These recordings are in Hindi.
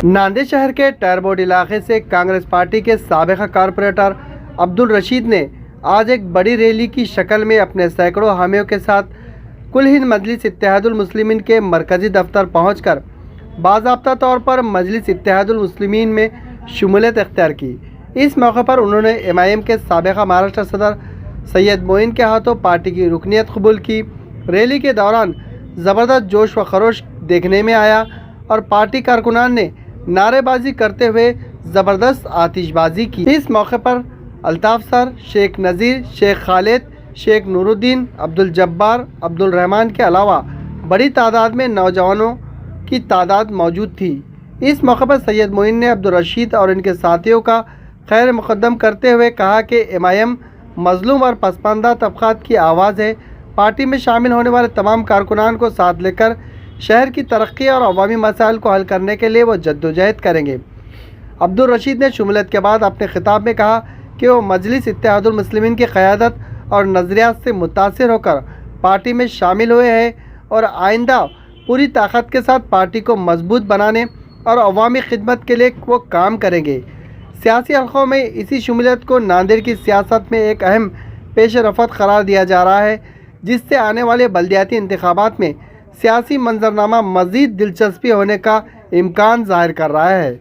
नांदेड़ शहर के टैरबोर्ड इलाके से कांग्रेस पार्टी के साबिक़ा कारपोरेटर अब्दुल रशीद ने आज एक बड़ी रैली की शक्ल में अपने सैकड़ों हामियों के साथ कुल हिंद मजलिस इत्तेहादुल मुस्लिमीन के मरकज़ी दफ्तर पहुंचकर बाज़ाब्ता तौर पर मजलिस इत्तेहादुल मुस्लिमीन में शमूलियत इख्तियार की। इस मौके पर उन्होंने MIM के साबिक़ा महाराष्ट्र सदर सैयद मोइन के हाथों पार्टी की रुकनीत कबूल की। रैली के दौरान ज़बरदस्त जोश व खरोश देखने में आया और पार्टी कारकुनान ने नारेबाजी करते हुए ज़बरदस्त आतिशबाजी की। इस मौके पर अल्ताफ़ सर, शेख नज़ीर, शेख खालिद, शेख नूरुद्दीन, अब्दुल जब्बार, अब्दुल रहमान के अलावा बड़ी तादाद में नौजवानों की तादाद मौजूद थी। इस मौके पर सैयद मोइन ने अब्दुल रशीद और इनके साथियों का खैर मुक़द्दम करते हुए कहा कि MIM मज़लूम और पसमानदा तबक़ात की आवाज़ है। पार्टी में शामिल होने वाले तमाम कारकुनान को साथ लेकर शहर की तरक्की और अवामी मसाइल को हल करने के लिए वो जद्दोजहद करेंगे। अब्दुल रशीद ने शमूलियत के बाद अपने खिताब में कहा कि वो मजलिस इत्तेहादुल मुस्लिमीन की क़यादत और नज़रियात से मुतासिर होकर पार्टी में शामिल हुए हैं और आइंदा पूरी ताकत के साथ पार्टी को मजबूत बनाने और अवामी खिदमत के लिए वो काम करेंगे। सियासी हल्क़ों में इसी शमूलियत को नांदेड़ की सियासत में एक अहम पेश रफ़त करार दिया जा रहा है, जिससे आने वाले बल्दियाती इंतखाबात में सियासी मंजरनामा मज़ीद दिलचस्पी होने का इम्कान ज़ाहिर कर रहा है।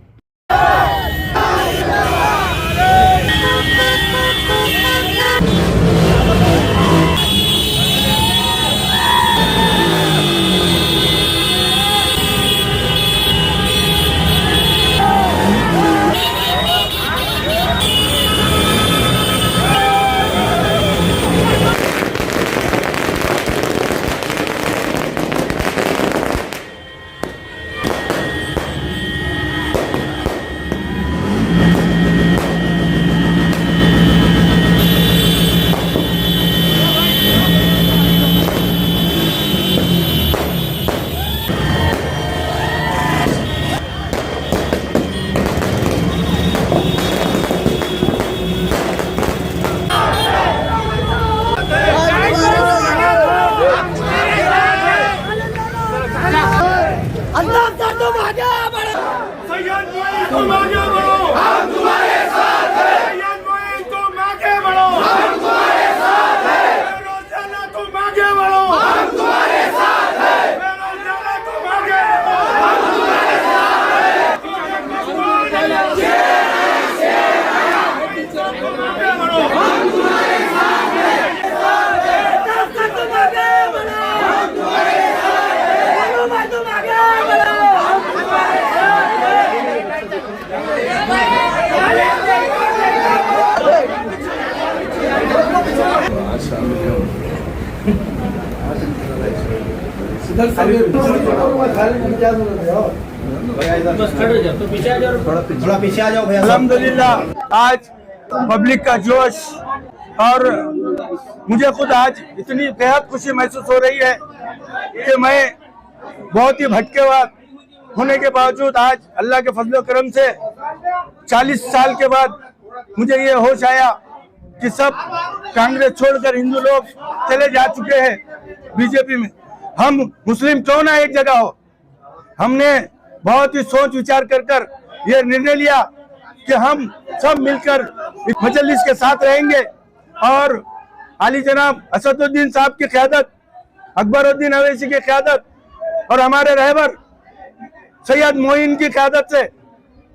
तुम आगे बढ़ो, हम तुम्हारे साथ हैं। सैयद मोइन तुम आगे बढ़ो, हम तुम्हारे साथ हैं। रोजाना तुम आगे बढ़ो, हम तुम्हारे साथ हैं। रोजाना तुम आगे बढ़ो, हम तुम्हारे साथ हैं। तुम आगे बढ़ो, हम तुम्हारे साथ हैं। तुम आगे बढ़ो, हम तुम्हारे साथ हैं। तुम आगे बढ़ो, हम तुम्हारे साथ हैं। अल्हम्दुलिल्लाह आज पब्लिक का जोश और मुझे खुद आज इतनी बेहद खुशी महसूस हो रही है कि मैं बहुत ही भटके हुआ होने के बावजूद आज अल्लाह के फजल करम से 40 साल के बाद मुझे ये होश आया कि सब कांग्रेस छोड़कर हिंदू लोग चले जा चुके हैं बीजेपी में। हम मुस्लिम क्यों ना एक जगह हो। हमने बहुत ही सोच विचार कर ये निर्णय लिया कि हम सब मिलकर इस मजलिस के साथ रहेंगे और आली जनाब असदुद्दीन साहब की क़यादत, अकबरुद्दीन अवैसी की क़यादत और हमारे रहबर सैयद मोइन की क़यादत से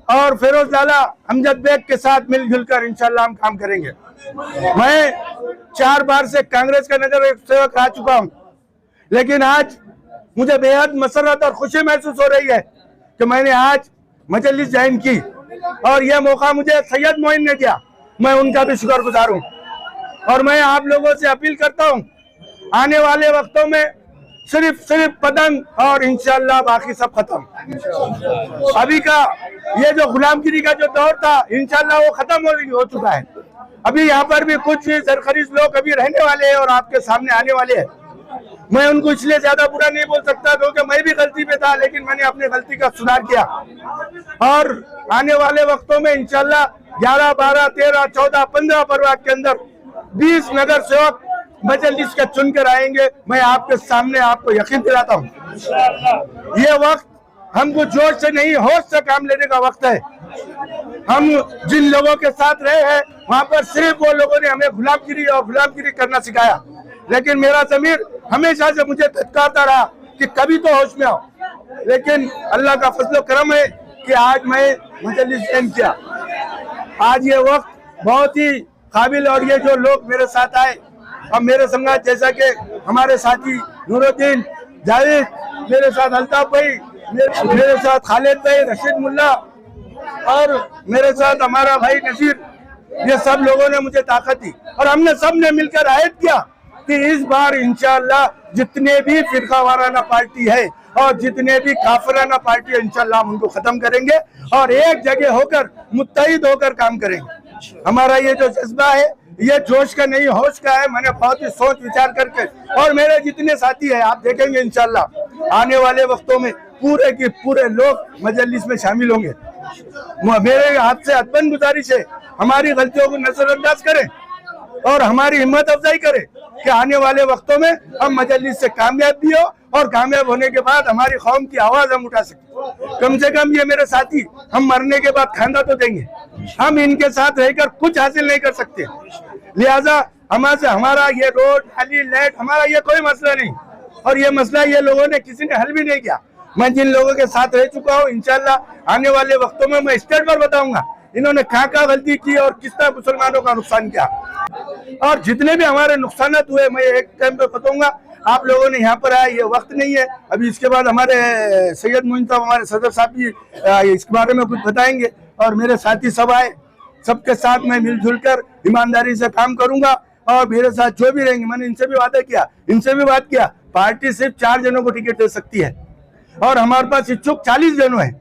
और फिरोज लाला अमजद बेग के साथ मिलजुल कर इंशाल्लाह हम काम करेंगे। मैं 4 बार से कांग्रेस का नगर सेवक रह चुका हूं, लेकिन आज मुझे बेहद मसरत और खुशी महसूस हो रही है कि मैंने आज मजलिस ज्वाइन की और यह मौका मुझे सैयद मोइन ने दिया। मैं उनका भी शुक्रगुजार हूं और मैं आप लोगों से अपील करता हूं, आने वाले वक्तों में सिर्फ पतंग और इंशाल्लाह बाकी सब खत्म। अभी का ये जो गुलामगिरी का जो दौर था इंशाल्लाह वो खत्म हो चुका है। अभी यहाँ पर भी कुछ सरखरीज लोग अभी रहने वाले हैं और आपके सामने आने वाले हैं। मैं उनको इसलिए ज्यादा बुरा नहीं बोल सकता क्योंकि मैं भी गलती पे था, लेकिन मैंने अपनी गलती का सुधार किया और आने वाले वक्तों में इंशाल्लाह 11, 12, 13, 14, 15 परवाह के अंदर 20 नगर सेवक मजलिस के चुन कर आएंगे। मैं आपके सामने आपको यकीन दिलाता हूँ ये वक्त हमको जोश से नहीं होश से काम लेने का वक्त है। हम जिन लोगों के साथ रहे हैं वहां पर सिर्फ वो लोगों ने हमें गुलामगिरी और गुलामगिरी करना सिखाया, लेकिन मेरा ज़मीर हमेशा से मुझे धत्कारता रहा कि कभी तो होश में आओ। लेकिन अल्लाह का फजल करम है कि आज मैं मजलिस ज्वाइन किया। आज ये वक्त बहुत ही काबिल, और ये जो लोग मेरे साथ आए और मेरे संगात, जैसा कि हमारे साथी नूरुद्दीन, जावेद, मेरे साथ अल्ताफ भाई, मेरे साथ खालिद भाई, रशीद मुल्ला और मेरे साथ हमारा भाई नसीर, ये सब लोगों ने मुझे ताकत दी और हमने सब ने मिलकर आयद किया कि इस बार इंशाअल्लाह जितने भी फिरका वाराना पार्टी है और जितने भी काफिराना पार्टी है इंशाअल्लाह हम उनको खत्म करेंगे और एक जगह होकर मुत्तहिद होकर काम करेंगे। हमारा ये जो जज्बा है ये जोश का नहीं होश का है। मैंने बहुत ही सोच विचार करके, और मेरे जितने साथी हैं आप देखेंगे इंशाअल्लाह आने वाले वक्तों में पूरे के पूरे लोग मजलिस में शामिल होंगे। मेरे हाथ से अदबन गुजारिश है, हमारी गलतियों को नजरअंदाज करें और हमारी हिम्मत अफजाई करें कि आने वाले वक्तों में हम मजलिस से कामयाब भी हो और कामयाब होने के बाद हमारी कौम की आवाज हम उठा सकें। कम से कम ये मेरे साथी, हम मरने के बाद खाना तो देंगे, हम इनके साथ रहकर कुछ हासिल नहीं कर सकते। लिहाजा हमारा ये रोड, नाली, लाइट, हमारा ये कोई मसला नहीं, और ये मसला ये लोगों ने किसी ने हल भी नहीं किया। मैं जिन लोगों के साथ रह चुका हूँ इंशाअल्लाह आने वाले वक्तों में मैं स्टेट पर बताऊंगा इन्होंने कहाँ गलती की और किस तरह मुसलमानों का नुकसान किया, और जितने भी हमारे नुकसान हुए मैं एक टाइम पे बताऊंगा। आप लोगों ने यहाँ पर आया, ये वक्त नहीं है अभी, इसके बाद हमारे सैयद मोइन साहब, हमारे सदर साहब भी इसके बारे में कुछ बताएंगे, और मेरे साथी सब आए, सबके साथ मैं मिलजुल कर ईमानदारी से काम करूंगा और मेरे साथ जो भी रहेंगे, मैंने इनसे भी वादा किया, इनसे भी बात किया, पार्टी सिर्फ 4 जनों को टिकट दे सकती है और हमारे पास इच्छुक 40 जनों हैं।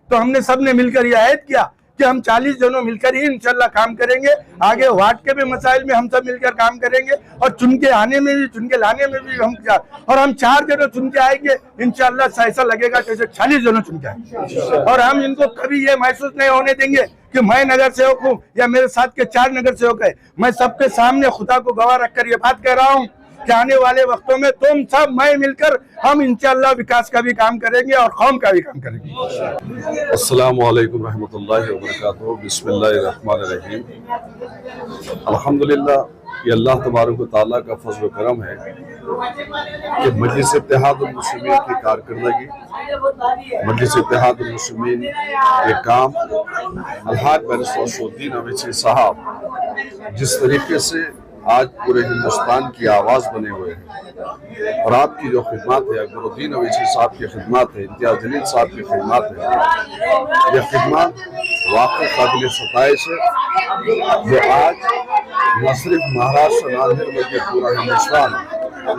तो हमने सबने मिलकर यह आयद किया कि हम 40 जनों मिलकर ही इंशाल्लाह काम करेंगे। आगे वार्ड के भी मसाइल में हम सब मिलकर काम करेंगे और चुन के आने में भी, चुन के लाने में भी हम 4 जनों चुन के आएंगे इंशाल्लाह। ऐसा लगेगा जैसे 40 जनों चुन के आएंगे, और हम इनको कभी ये महसूस नहीं होने देंगे कि मैं नगर सेवक हूँ या मेरे साथ के 4 नगर सेवक है। मैं सबके सामने खुदा को गवाह रखकर ये बात कह रहा हूँ कि आने वाले वक्तों में तुम सब मैं मिलकर हम इंशाअल्लाह विकास का भी काम करेंगे और कौम का भी काम करेंगे। अस्सलामु अलैकुम रहमतुल्लाहि व बरकातुहू। बिस्मिल्लाहिर्रहमानिर्रहीम। अल्हम्दुलिल्लाह, ये अल्लाह तबारक व तआला का फज़ल व करम है कि मजलिस इत्तेहादुल मुस्लिमीन की कारकर्दगी, मजलिस इत्तेहादुल मुस्लिमीन के काम, अलहाज बैरिस्टर असदुद्दीन अवैसी साहब जिस तरीके से आज पूरे हिंदुस्तान की आवाज़ बने हुए हैं, और आपकी जो खिदमत है, अकबरुद्दीन अवैसी साहब की खिदमत है, इम्तियाज़ जलील साहब की खिदमत है, यह खिदमत वाकई काबिल सताइश है, जो आज न सिर्फ महाराष्ट्र नांदेड़ बल्कि पूरा हिंदुस्तान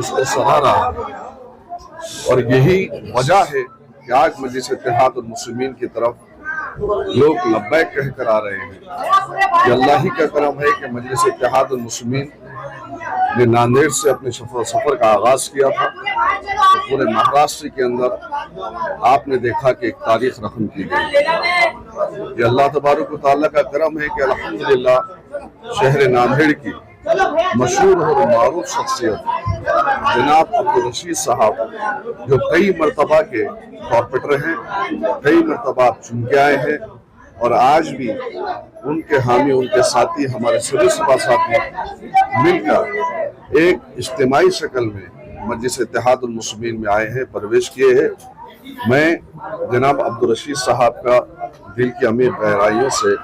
इसको सराह रहा है। और यही वजह है कि आज मजलिस इत्तेहादुल मुस्लिमीन की तरफ लोग लब्बैक कहकर आ रहे हैं। ये अल्लाह ही का करम है कि मजलिस इत्तेहादुल मुस्लिमीन ने नांदेड़ से अपने सफर का आगाज किया था, तो पूरे महाराष्ट्र के अंदर आपने देखा कि एक तारीख रकम की गई। ये अल्लाह तबारक व तआला का करम है कि अल्हम्दुलिल्लाह शहर नांदेड़ की मशहूर और मारूफ शख्सियत जनाब अब्दुल रशीद साहब, जो कई मरतबा के कॉर्पोरेटर हैं, कई मरतबा चुन के आए हैं, और आज भी उनके हामी, उनके साथी, हमारे सभी सभा साथी मिलकर एक इज्तिमाई शक्ल में मजलिस इत्तेहादुल मुस्लिमीन में आए हैं, प्रवेश किए हैं। मैं जनाब अब्दुल रशीद साहब का दिल की अमीर गहराइयों से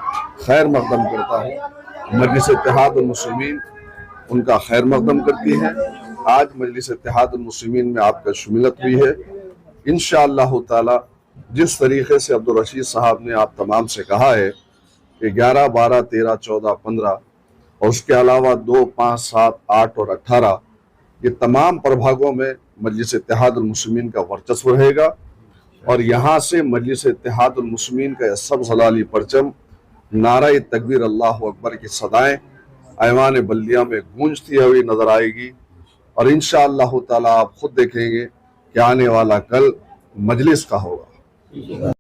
खैर मकदम करता हूँ। मजलिस इत्तेहादुल मुस्लिमीन उनका खैर मकदम करती है। आज मजलिस इत्तेहादुल मुस्लिमीन में आपका शुमिलत हुई है। इंशाअल्लाह ताला जिस तरीके से अब्दुल रशीद साहब ने आप तमाम से कहा है कि 11, 12, 13, 14, 15 और उसके अलावा 2, 5, 7, 8 और 18 ये तमाम प्रभागों में मजलिस इत्तेहादुल मुस्लिमीन का वर्चस्व रहेगा, और यहाँ से मजलिस इत्तेहादुल मुस्लिमीन का सब जलाली परचम, नारा तकबीर अल्लाह अकबर की सदाएं ऐवान बल्दिया में गूंजती हुई नजर आएगी। और इंशाअल्लाह ताला आप खुद देखेंगे कि आने वाला कल मजलिस का होगा।